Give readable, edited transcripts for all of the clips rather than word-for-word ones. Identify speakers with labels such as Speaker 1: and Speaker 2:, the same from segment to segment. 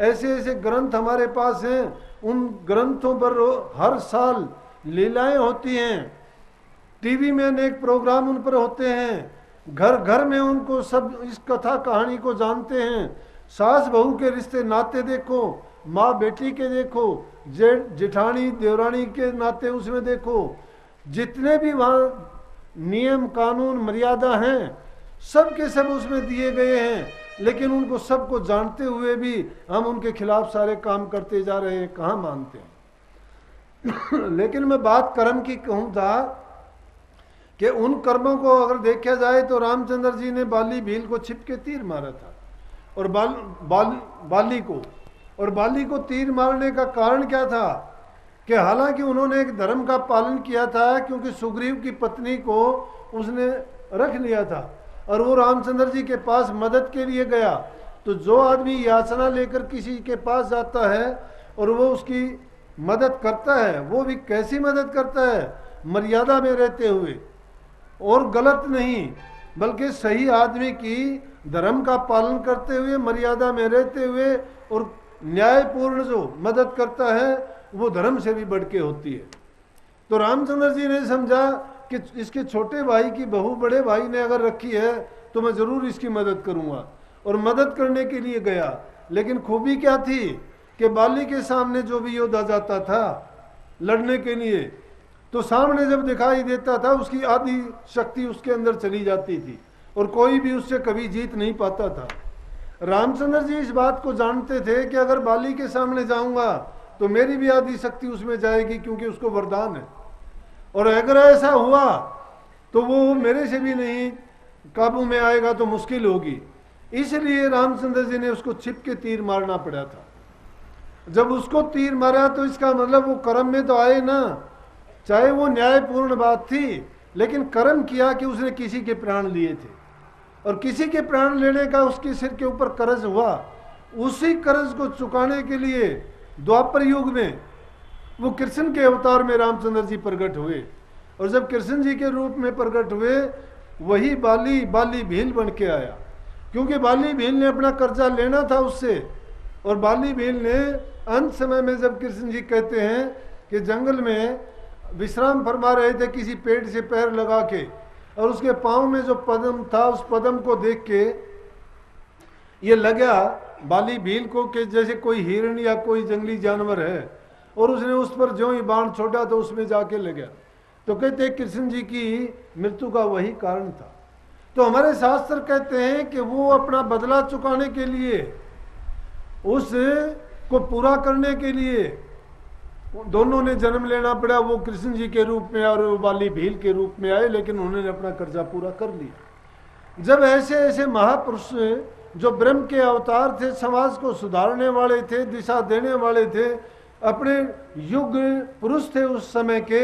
Speaker 1: ऐसे ऐसे ग्रंथ हमारे पास हैं, उन ग्रंथों पर हर साल लीलाएं होती हैं, टीवी में अनेक प्रोग्राम उन पर होते हैं, घर घर में उनको सब इस कथा कहानी को जानते हैं। सास बहू के रिश्ते नाते देखो, माँ बेटी के देखो, जेठ जेठानी देवरानी के नाते उसमें देखो, जितने भी वहाँ नियम कानून मर्यादा हैं सब के सब उसमें दिए गए हैं। लेकिन उनको सबको जानते हुए भी हम उनके खिलाफ सारे काम करते जा रहे हैं, कहाँ मानते हैं। लेकिन मैं बात कर्म की कहूँ था कि उन कर्मों को अगर देखा जाए तो रामचंद्र जी ने बाली भील को छिप के तीर मारा था, और बाली को तीर मारने का कारण क्या था कि हालांकि उन्होंने एक धर्म का पालन किया था, क्योंकि सुग्रीव की पत्नी को उसने रख लिया था और वो रामचंद्र जी के पास मदद के लिए गया। तो जो आदमी याचना लेकर किसी के पास जाता है और वो उसकी मदद करता है, वो भी कैसी मदद करता है, मर्यादा में रहते हुए और गलत नहीं, बल्कि सही आदमी की धर्म का पालन करते हुए, मर्यादा में रहते हुए और न्यायपूर्ण जो मदद करता है वो धर्म से भी बढ़ के होती है। तो रामचंद्र जी ने समझा कि इसके छोटे भाई की बहू बड़े भाई ने अगर रखी है तो मैं जरूर इसकी मदद करूंगा, और मदद करने के लिए गया। लेकिन खूबी क्या थी कि बाली के सामने जो भी योद्धा जाता था लड़ने के लिए, तो सामने जब दिखाई देता था उसकी आधी शक्ति उसके अंदर चली जाती थी और कोई भी उससे कभी जीत नहीं पाता था। रामचंद्र जी इस बात को जानते थे कि अगर बाली के सामने जाऊंगा तो मेरी भी आधी शक्ति उसमें जाएगी, क्योंकि उसको वरदान है, और अगर ऐसा हुआ तो वो मेरे से भी नहीं काबू में आएगा तो मुश्किल होगी। इसलिए रामचंद्र जी ने उसको छिप के तीर मारना पड़ा था। जब उसको तीर मारा तो इसका मतलब वो कर्म में तो आए ना, चाहे वो न्यायपूर्ण बात थी, लेकिन कर्म किया कि उसने किसी के प्राण लिए थे, और किसी के प्राण लेने का उसके सिर के ऊपर कर्ज हुआ। उसी कर्ज को चुकाने के लिए द्वापर युग में वो कृष्ण के अवतार में रामचंद्र जी प्रकट हुए, और जब कृष्ण जी के रूप में प्रकट हुए वही बाली भील बन के आया, क्योंकि बाली भील ने अपना कर्जा लेना था उससे। और बाली भील ने अंत समय में जब कृष्ण जी कहते हैं कि जंगल में विश्राम फरमा रहे थे किसी पेड़ से पैर लगा के, और उसके पांव में जो पदम था उस पदम को देख के ये लगा बाली भील को कि जैसे कोई हिरण या कोई जंगली जानवर है, और उसने उस पर जो ही बाण छोड़ा तो उसमें जाके लगा। तो कहते कृष्ण जी की मृत्यु का वही कारण था। तो हमारे शास्त्र कहते हैं कि वो अपना बदला चुकाने के लिए, उस को पूरा करने के लिए दोनों ने जन्म लेना पड़ा। वो कृष्ण जी के रूप में और वो बाली भील के रूप में आए, लेकिन उन्होंने अपना कर्जा पूरा कर लिया। जब ऐसे ऐसे महापुरुष जो ब्रह्म के अवतार थे, समाज को सुधारने वाले थे, दिशा देने वाले थे, अपने युग पुरुष थे उस समय के,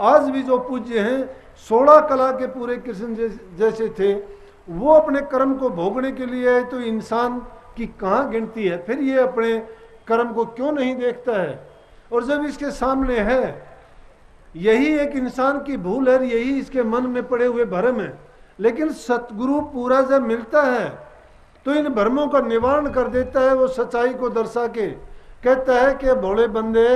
Speaker 1: आज भी जो पूज्य हैं, 16 कला के पूरे कृष्ण जैसे थे, वो अपने कर्म को भोगने के लिए आए, तो इंसान की कहाँ गिनती है। फिर ये अपने कर्म को क्यों नहीं देखता है, और जब इसके सामने है, यही एक इंसान की भूल है, यही इसके मन में पड़े हुए भ्रम है। लेकिन सतगुरु पूरा जब मिलता है तो इन भ्रमों का निवारण कर देता है। वो सच्चाई को दर्शा के कहता है कि भोले बंदे,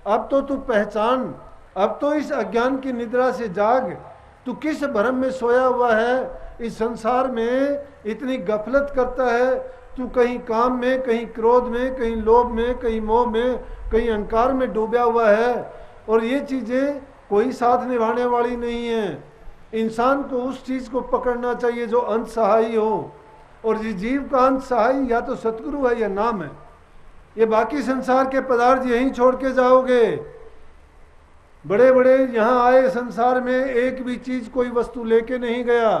Speaker 1: अब तो तू पहचान, अब तो इस अज्ञान की निद्रा से जाग, तू किस भ्रम में सोया हुआ है, इस संसार में इतनी गफलत करता है, तू कहीं काम में, कहीं क्रोध में, कहीं लोभ में, कहीं मोह में, कहीं अहंकार में डूबा हुआ है, और ये चीज़ें कोई साथ निभाने वाली नहीं है। इंसान को उस चीज़ को पकड़ना चाहिए जो अंत सहायी हो, और जिस जीव का अंत सहायी या तो सतगुरु है या नाम है। ये बाकी संसार के पदार्थ यहीं छोड़ के जाओगे। बड़े बड़े यहाँ आए संसार में, एक भी चीज़ कोई वस्तु लेके नहीं गया,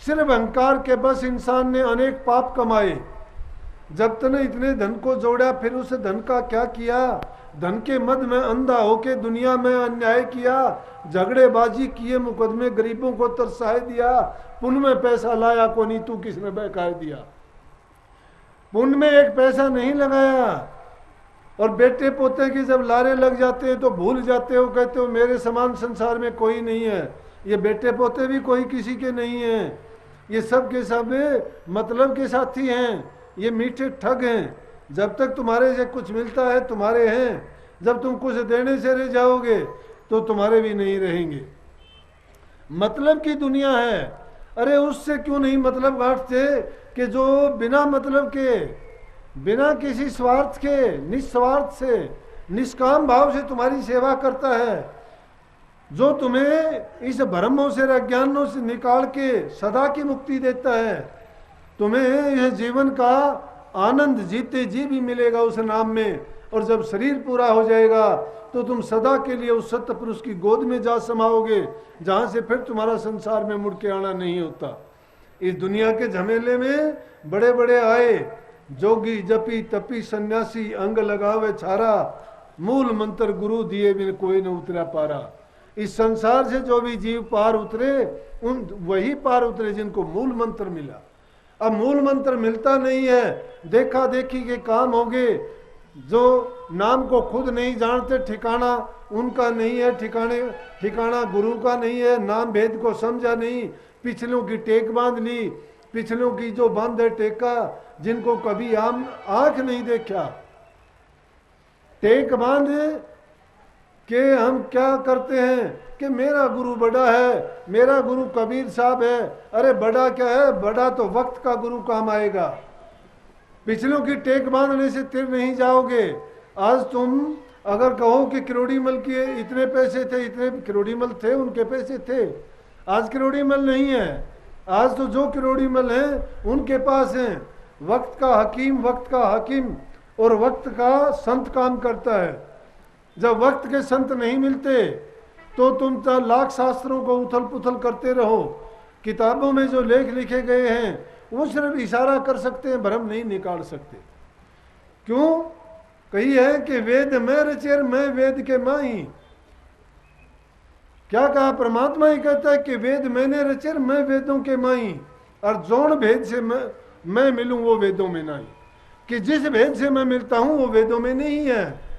Speaker 1: सिर्फ अहंकार के बस इंसान ने अनेक पाप कमाए। जब तने इतने धन को जोड़ा, फिर उस धन का क्या किया, धन के मद में अंधा होके दुनिया में अन्याय किया, झगड़ेबाजी किए, मुकदमे गरीबों को तरसाए दिया, पुण्य में पैसा लाया को नहीं, तू किसने बहकाए दिया, पुण्य में एक पैसा नहीं लगाया। और बेटे पोते की जब लारे लग जाते हैं तो भूल जाते हो, कहते हो मेरे समान संसार में कोई नहीं है। ये बेटे पोते भी कोई किसी के नहीं हैं, ये सब के सब मतलब के साथी हैं, ये मीठे ठग हैं। जब तक तुम्हारे से कुछ मिलता है तुम्हारे हैं, जब तुम कुछ देने से रह जाओगे तो तुम्हारे भी नहीं रहेंगे। मतलब की दुनिया है। अरे उससे क्यों नहीं मतलब गांठते कि जो बिना मतलब के, बिना किसी स्वार्थ के, निस्वार्थ से, निष्काम भाव से तुम्हारी सेवा करता है, जो तुम्हें इस भ्रमों से, अज्ञानों से निकाल के सदा की मुक्ति देता है। तुम्हें यह जीवन का आनंद जीते जी भी मिलेगा उस नाम में, और जब शरीर पूरा हो जाएगा तो तुम सदा के लिए उस सत्य पुरुष की गोद में जा समाओगे, जहां से फिर तुम्हारा संसार में मुड़ के आना नहीं होता। इस दुनिया के झमेले में बड़े बड़े आए, जोगी जपी तपी सन्यासी, अंग लगावे छारा, मूल मंत्र गुरु दिए बिन कोई न उतरा पारा। इस संसार से जो भी जीव पार उतरे, उन वही पार उतरे जिनको मूल मंत्र मिला। अब मूल मंत्र मिलता नहीं है, देखा देखी के काम हो गए। जो नाम को खुद नहीं जानते, ठिकाना उनका नहीं है, ठिकाना गुरु का नहीं है, नाम भेद को समझा नहीं, पिछलों की टेक बांध ली, पिछलों की जो बंद है टेका, जिनको कभी आम आंख नहीं देखा, टेक बांध के हम क्या करते हैं कि मेरा गुरु बड़ा है, मेरा गुरु कबीर साहब है। अरे बड़ा क्या है, बड़ा तो वक्त का गुरु काम आएगा। पिछलों की टेक बांधने से तिर नहीं जाओगे। आज तुम अगर कहो कि किरोड़ीमल के इतने पैसे थे, इतने किरोड़ीमल थे, उनके पैसे थे, आज किरोड़ीमल नहीं है। आज तो जो किरोड़ीमल हैं उनके पास हैं। वक्त का हकीम और वक्त का संत काम करता है। जब वक्त के संत नहीं मिलते तो तुम लाख शास्त्रों को उथल पुथल करते रहो। किताबों में जो लेख लिखे गए हैं वो सिर्फ इशारा कर सकते हैं, भ्रम नहीं निकाल सकते। क्यों? कही है कि वेद में रचेर, मैं वेद के माही। क्या कहा? परमात्मा ही कहता है कि वेद मैंने रचेर, मैं वेदों के माही। और जोन भेद से मैं मिलूं वो वेदों में नहीं, कि जिस भेद से मैं मिलता हूं वो वेदों में नहीं है।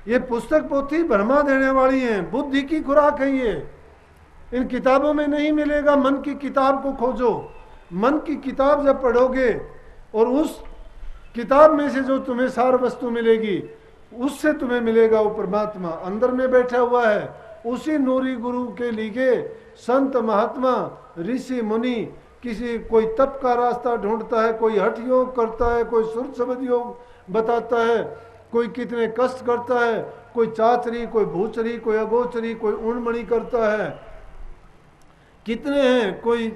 Speaker 1: ये पुस्तक पोथी भरमा देने वाली है, बुद्धि की खुराक है ये। इन किताबों में नहीं मिलेगा। मन की किताब को खोजो। मन की किताब जब पढ़ोगे और उस किताब में से जो तुम्हें सार वस्तु मिलेगी, उससे तुम्हें मिलेगा वो परमात्मा अंदर में बैठा हुआ है। उसी नूरी गुरु के लिए संत महात्मा ऋषि मुनि किसी कोई तप का रास्ता ढूंढता है, कोई हठ योग करता है, कोई सुर शब्द योग बताता है, कोई कितने कष्ट करता है, कोई चाचरी, कोई भूचरी, कोई अगोचरी, कोई उणमणि करता है। कितने हैं, कोई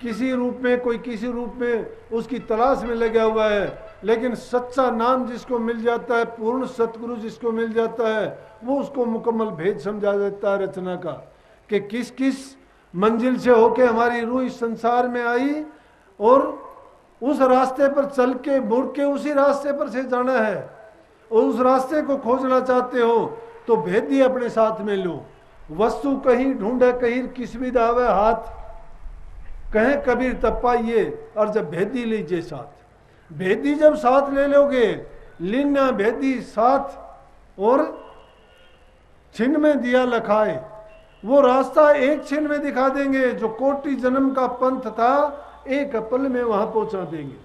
Speaker 1: किसी रूप में, कोई किसी रूप में उसकी तलाश में लगा हुआ है। लेकिन सच्चा नाम जिसको मिल जाता है, पूर्ण सतगुरु जिसको मिल जाता है, वो उसको मुकम्मल भेद समझा देता है रचना का, कि किस किस मंजिल से होके हमारी रूह इस संसार में आई और उस रास्ते पर चल के मुड़ के उसी रास्ते पर से जाना है। और उस रास्ते को खोजना चाहते हो तो भेदी अपने साथ में लो। वस्तु कहीं ढूंढे कहीं किस भी दावे हाथ, कहे कबीर तब पाइए, और जब भेदी लीजिए साथ। भेदी जब साथ ले लोगे, लीना भेदी साथ और छिन में दिया लखाए, वो रास्ता एक छिन में दिखा देंगे। जो कोटि जन्म का पंथ था एक पल में वहां पहुंचा देंगे।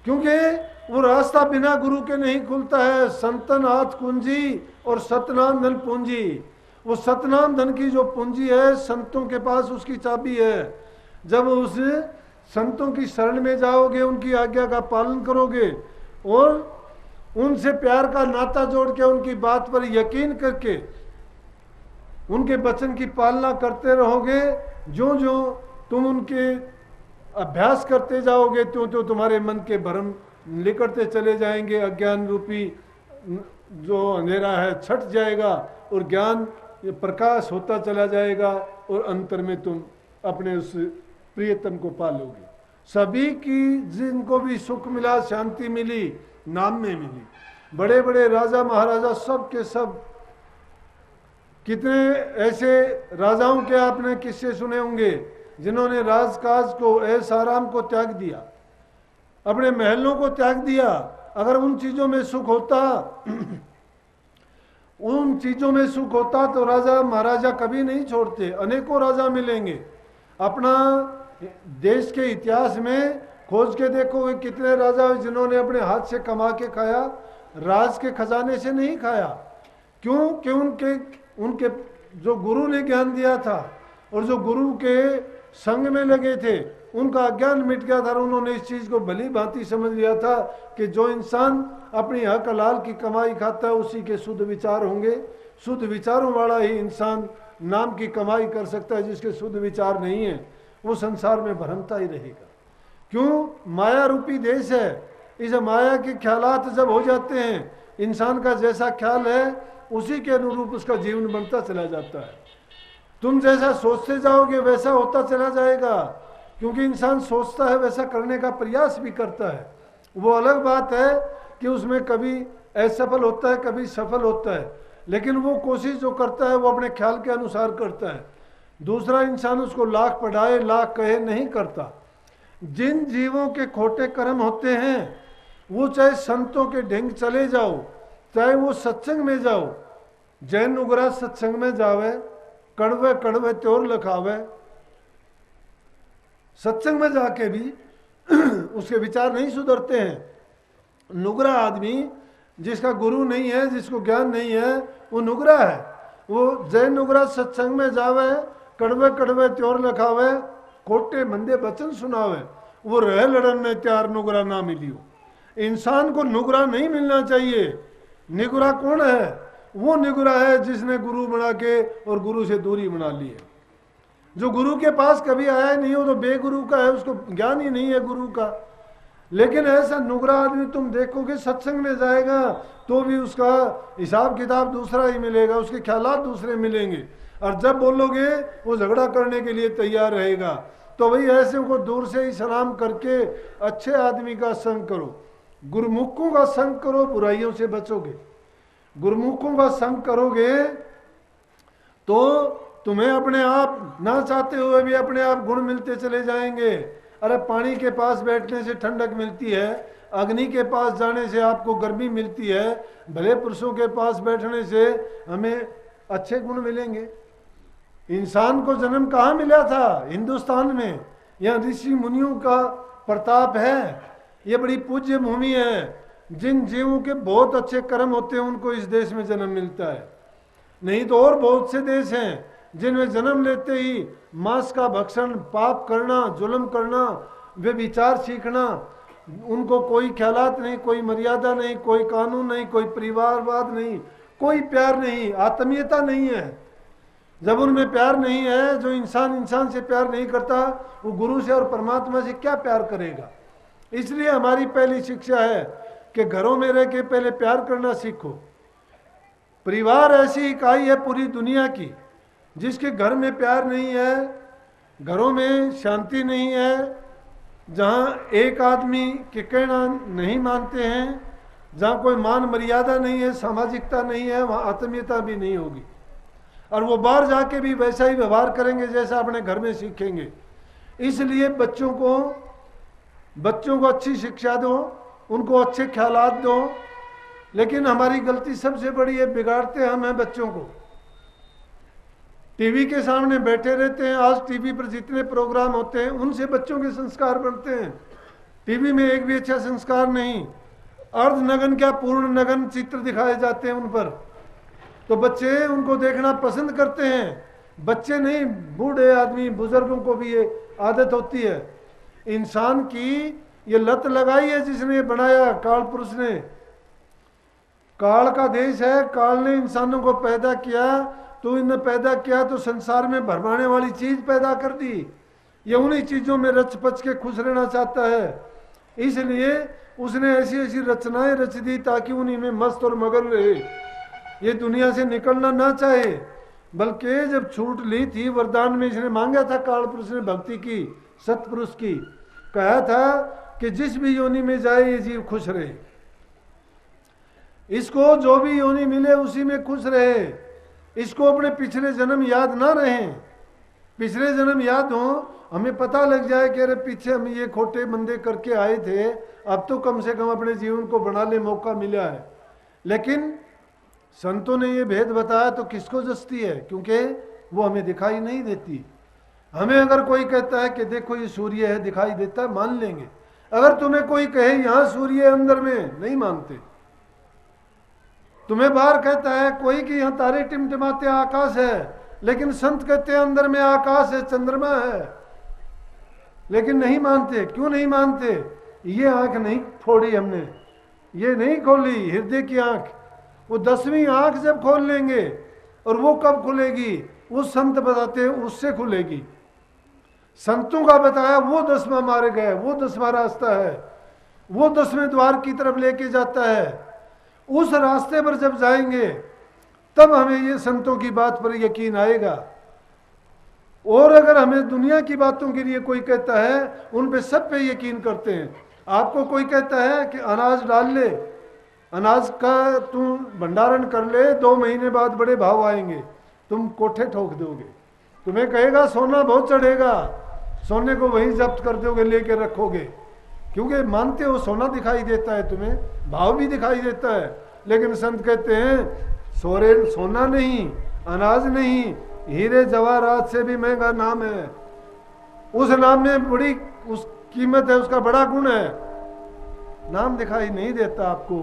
Speaker 1: क्योंकि वो रास्ता बिना गुरु के नहीं खुलता है। संतन हाथ कुंजी और सतनाम धन पूंजी। वो सतनाम धन की जो पूंजी है संतों के पास, उसकी चाबी है। जब उस संतों की शरण में जाओगे, उनकी आज्ञा का पालन करोगे और उनसे प्यार का नाता जोड़ के, उनकी बात पर यकीन करके उनके वचन की पालना करते रहोगे, जो जो तुम उनके अभ्यास करते जाओगे त्यों त्यों तुम्हारे मन के भ्रम निकलते चले जाएंगे। अज्ञान रूपी जो अंधेरा है छट जाएगा और ज्ञान प्रकाश होता चला जाएगा और अंतर में तुम अपने उस प्रियतम को पालोगे। सभी की जिनको भी सुख मिला, शांति मिली, नाम में मिली। बड़े बड़े राजा महाराजा सब के सब, कितने ऐसे राजाओं के आपने किस्से सुने होंगे जिन्होंने राजकाज को, ऐश आराम को त्याग दिया, अपने महलों को त्याग दिया। अगर उन चीजों में सुख होता उन चीजों में सुख होता तो राजा महाराजा कभी नहीं छोड़ते। अनेकों राजा मिलेंगे। अपना देश के इतिहास में खोज के देखोगे कितने राजा हुए जिन्होंने अपने हाथ से कमा के खाया, राज के खजाने से नहीं खाया। क्यों? कि उनके उनके जो गुरु ने ज्ञान दिया था और जो गुरु के संग में लगे थे, उनका अज्ञान मिट गया था और उन्होंने इस चीज़ को भली भांति समझ लिया था कि जो इंसान अपनी हक हलाल की कमाई खाता है उसी के शुद्ध विचार होंगे। शुद्ध विचारों वाला ही इंसान नाम की कमाई कर सकता है। जिसके शुद्ध विचार नहीं है वो संसार में भ्रमता ही रहेगा। क्यों? माया रूपी देश है। इस माया के ख्यालात जब हो जाते हैं, इंसान का जैसा ख्याल है उसी के अनुरूप उसका जीवन बनता चला जाता है। तुम जैसा सोचते जाओगे वैसा होता चला जाएगा, क्योंकि इंसान सोचता है वैसा करने का प्रयास भी करता है। वो अलग बात है कि उसमें कभी असफल होता है, कभी सफल होता है, लेकिन वो कोशिश जो करता है वो अपने ख्याल के अनुसार करता है। दूसरा इंसान उसको लाख पढ़ाए लाख कहे नहीं करता। जिन जीवों के खोटे कर्म होते हैं वो चाहे संतों के ढंग चले जाओ, चाहे वो सत्संग में जाओ, जैन उग्रा सत्संग में जावे, कड़वे कड़वे त्योर लखावे, सत्संग में जाके भी उसके विचार नहीं सुधरते हैं। नुगरा आदमी जिसका गुरु नहीं है, जिसको ज्ञान नहीं है, वो नुगरा है। वो जैन नुगरा सत्संग में जावे, कड़वे कड़वे त्योर लखावे, खोटे मंदे वचन सुनावे, वो रह लड़न में त्यार नुगरा ना मिलियो। इंसान को नुगरा नहीं मिलना चाहिए। निगुरा कौन है? वो निगुरा है जिसने गुरु बना के और गुरु से दूरी बना ली है। जो गुरु के पास कभी आया नहीं हो तो बेगुरु का है, उसको ज्ञान ही नहीं है गुरु का। लेकिन ऐसा नुगरा आदमी तुम देखोगे सत्संग में जाएगा तो भी उसका हिसाब किताब दूसरा ही मिलेगा, उसके ख्यालात दूसरे मिलेंगे, और जब बोलोगे वो झगड़ा करने के लिए तैयार रहेगा। तो भाई ऐसे को दूर से ही सलाम करके अच्छे आदमी का संग करो, गुरुमुखों का संग करो, बुराइयों से बचोगे। गुरुमुखों का संग करोगे तो तुम्हें अपने आप ना चाहते हुए भी अपने आप गुण मिलते चले जाएंगे। अरे पानी के पास बैठने से ठंडक मिलती है, अग्नि के पास जाने से आपको गर्मी मिलती है, भले पुरुषों के पास बैठने से हमें अच्छे गुण मिलेंगे। इंसान को जन्म कहाँ मिला था? हिंदुस्तान में। यहाँ ऋषि मुनियों का प्रताप है, ये बड़ी पूज्य भूमि है। जिन जीवों के बहुत अच्छे कर्म होते हैं उनको इस देश में जन्म मिलता है। नहीं तो और बहुत से देश हैं जिनमें जन्म लेते ही मांस का भक्षण, पाप करना, जुल्म करना, वे विचार सीखना, उनको कोई ख्यालात नहीं, कोई मर्यादा नहीं, कोई कानून नहीं, कोई परिवारवाद नहीं, कोई प्यार नहीं, आत्मीयता नहीं है। जब उनमें प्यार नहीं है, जो इंसान इंसान से प्यार नहीं करता वो गुरु से और परमात्मा से क्या प्यार करेगा। इसलिए हमारी पहली शिक्षा है कि घरों में रह के पहले प्यार करना सीखो। परिवार ऐसी इकाई है पूरी दुनिया की जिसके घर में प्यार नहीं है, घरों में शांति नहीं है, जहाँ एक आदमी के कहना नहीं मानते हैं, जहाँ कोई मान मर्यादा नहीं है, सामाजिकता नहीं है, वहाँ आत्मीयता भी नहीं होगी। और वो बाहर जाके भी वैसा ही व्यवहार करेंगे जैसा अपने घर में सीखेंगे। इसलिए बच्चों को अच्छी शिक्षा दो, उनको अच्छे ख्यालात दो। लेकिन हमारी गलती सबसे बड़ी है, बिगाड़ते हम हैं बच्चों को। टीवी के सामने बैठे रहते हैं। आज टीवी पर जितने प्रोग्राम होते हैं उनसे बच्चों के संस्कार बनते हैं। टीवी में एक भी अच्छा संस्कार नहीं, अर्धनग्न क्या पूर्ण नग्न चित्र दिखाए जाते हैं उन पर, तो बच्चे उनको देखना पसंद करते हैं। बच्चे नहीं, बूढ़े आदमी, बुजुर्गों को भी ये आदत होती है। इंसान की ये लत लगाई है जिसने बनाया, काल पुरुष ने। काल का देश है, काल ने इंसानों को पैदा किया, तो इन्हें पैदा किया तो संसार में भरमाने वाली चीज पैदा कर दी। ये उन्हीं चीजों में रच पच के खुश रहना चाहता है, इसलिए उसने ऐसी ऐसी रचनाएं रच दी ताकि उन्हीं में मस्त और मगन रहे, ये दुनिया से निकलना ना चाहे। बल्कि जब छूट ली थी वरदान में, इसने मांगा था काल पुरुष ने भक्ति की, सतपुरुष की, कहा था कि जिस भी योनि में जाए ये जीव खुश रहे, इसको जो भी योनि मिले उसी में खुश रहे, इसको अपने पिछले जन्म याद ना रहे। पिछले जन्म याद हो, हमें पता लग जाए कि अरे पीछे हम ये खोटे मंदे करके आए थे, अब तो कम से कम अपने जीवन को बनाने मौका मिला है। लेकिन संतों ने ये भेद बताया तो किसको जस्ती है, क्योंकि वो हमें दिखाई नहीं देती। हमें अगर कोई कहता है कि देखो ये सूर्य है, दिखाई देता है, मान लेंगे। अगर तुम्हें कोई कहे यहां सूर्य है अंदर में, नहीं मानते। तुम्हें बाहर कहता है कोई कि यहां तारे टिमटिमाते आकाश है, लेकिन संत कहते हैं अंदर में आकाश है, चंद्रमा है, लेकिन नहीं मानते। क्यों नहीं मानते? ये आंख नहीं फोड़ी हमने, ये नहीं खोली हृदय की आंख। वो 10वीं आंख जब खोल लेंगे, और वो कब खुलेगी? वो संत बताते हैं उससे खुलेगी। संतों का बताया वो 10वां मार्ग है, वो 10वां रास्ता है, वो 10वें द्वार की तरफ लेके जाता है। उस रास्ते पर जब जाएंगे तब हमें ये संतों की बात पर यकीन आएगा। और अगर हमें दुनिया की बातों के लिए कोई कहता है, उन पे सब पे यकीन करते हैं। आपको कोई कहता है कि अनाज डाल ले, अनाज का तू भंडारण कर ले, 2 महीने बाद बड़े भाव आएंगे, तुम कोठे ठोक दोगे। तुम्हें कहेगा सोना बहुत चढ़ेगा, सोने को वहीं जब्त कर दोगे, लेके रखोगे, क्योंकि मानते हो सोना दिखाई देता है, तुम्हें भाव भी दिखाई देता है। लेकिन संत कहते हैं सोना नहीं, अनाज नहीं, हीरे जवाहरात से भी महंगा नाम है। उस नाम में बड़ी उस कीमत है, उसका बड़ा गुण है। नाम दिखाई नहीं देता आपको,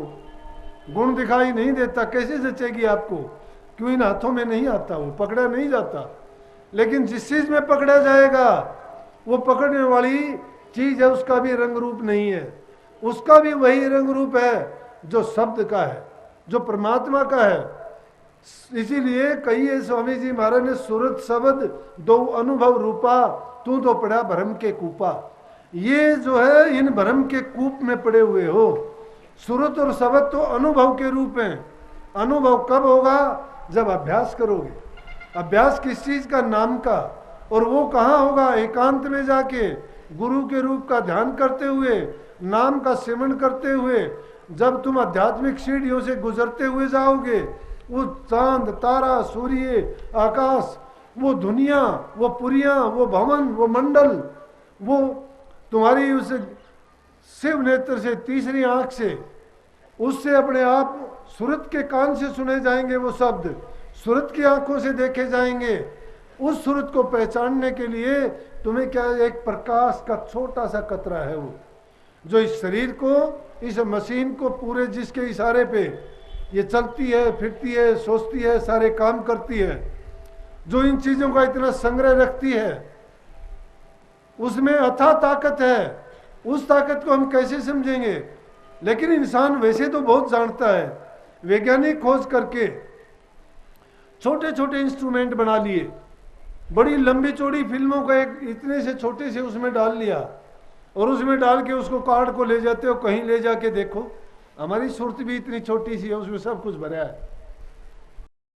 Speaker 1: गुण दिखाई नहीं देता, कैसे जचेगी आपको? क्यों? इन हाथों में नहीं आता, वो पकड़ा नहीं जाता। लेकिन जिस चीज में पकड़ा जाएगा, वो पकड़ने वाली चीज है, उसका भी रंग रूप नहीं है, उसका भी वही रंग रूप है जो शब्द का है, जो परमात्मा का है। इसीलिए कहिए स्वामी जी महाराज ने, सुरत शब्द दो अनुभव रूपा, तू तो पड़ा भ्रम के कूपा। ये जो है इन भ्रम के कूप में पड़े हुए हो। सुरत और शब्द तो अनुभव के रूप हैं। अनुभव कब होगा? जब अभ्यास करोगे। अभ्यास किस चीज का? नाम का। और वो कहाँ होगा? एकांत में जाके गुरु के रूप का ध्यान करते हुए, नाम का सेवन करते हुए। जब तुम आध्यात्मिक सीढ़ियों से गुजरते हुए जाओगे, वो चांद, तारा, सूर्य, आकाश, वो दुनिया, वो पुरियां, वो भवन, वो मंडल, वो तुम्हारी उस शिव नेत्र से, तीसरी आंख से, उससे अपने आप सूरत के कान से सुने जाएंगे वो शब्द, सूरत की आंखों से देखे जाएंगे। उस सूरत को पहचानने के लिए तुम्हें क्या, एक प्रकाश का छोटा सा कतरा है वो, जो इस शरीर को, इस मशीन को पूरे, जिसके इशारे पे ये चलती है, फिरती है, सोचती है, सारे काम करती है, जो इन चीजों का इतना संग्रह रखती है, उसमें अथाह ताकत है। उस ताकत को हम कैसे समझेंगे? लेकिन इंसान वैसे तो बहुत जानता है। वैज्ञानिक खोज करके छोटे छोटे इंस्ट्रूमेंट बना लिए, बड़ी लंबी चौड़ी फिल्मों का एक इतने से छोटे से उसमें डाल लिया, और उसमें डाल के उसको कार्ड को ले जाते हो, कहीं ले जाके देखो, हमारी सूरत भी इतनी छोटी सी है, उसमें सब कुछ भरा है।